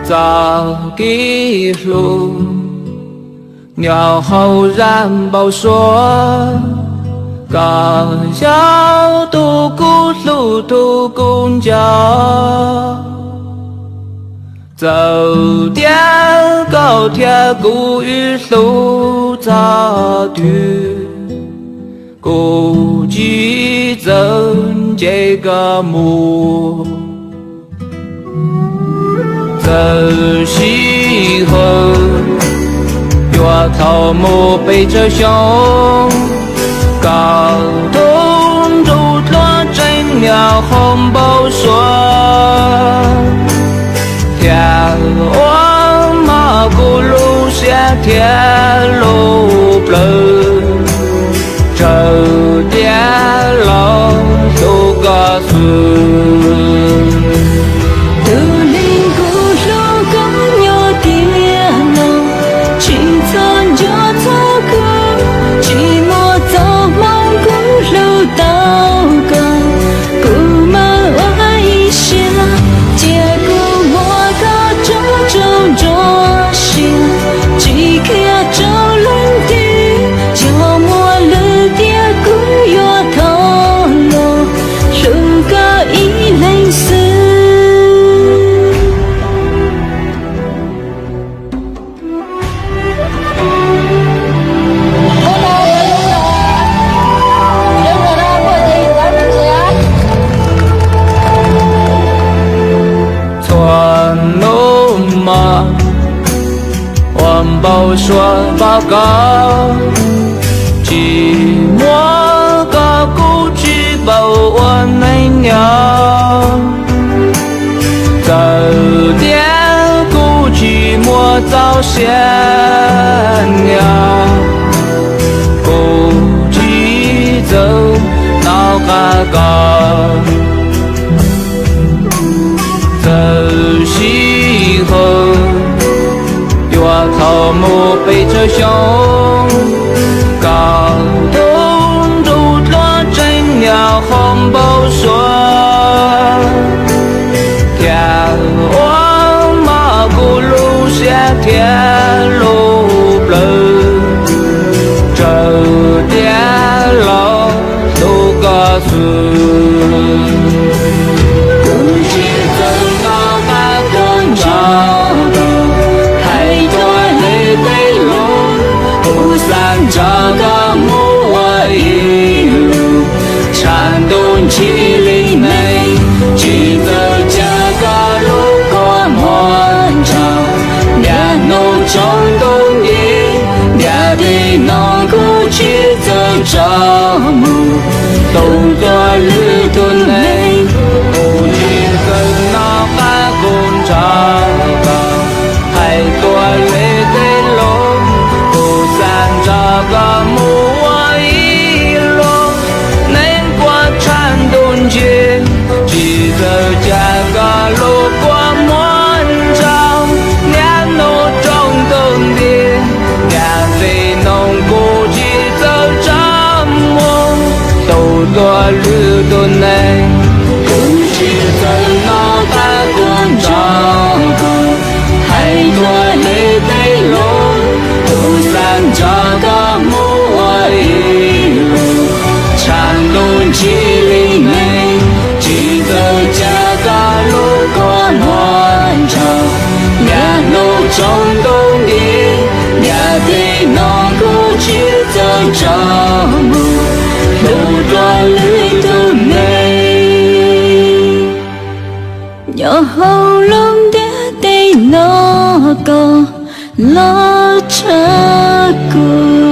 早一路，鸟后然报说，刚要渡过路途公交，走点高铁古语路早去，估计增这个目。这时候，月头木背着胸，高东竹落真了红包说，天王马古路下天路不，这点老都告诉。报说报告，寂寞个故事报我没了，早点故寂寞早先了，故寂走闹个高，这时候。头目背着胸，高东竹落真了红包说，天王马古路下天路不，这点老都告诉。这个木我一路颤动起里内，记得这个路过漫长，两路中东的两地农古去走着路，动作路途内，不知跟那海工厂还多累的路。这个木我一路能过颤动去，记得这个路过漫长，两路中东的两队农古去走着梦，都多路途内，不知怎么办工厂，还多累的路。这个木我一路颤动起里内，记得这个路过漫长，两路中东的两地农古去走着路，路多路途内，有喉咙的那个。拉扯过。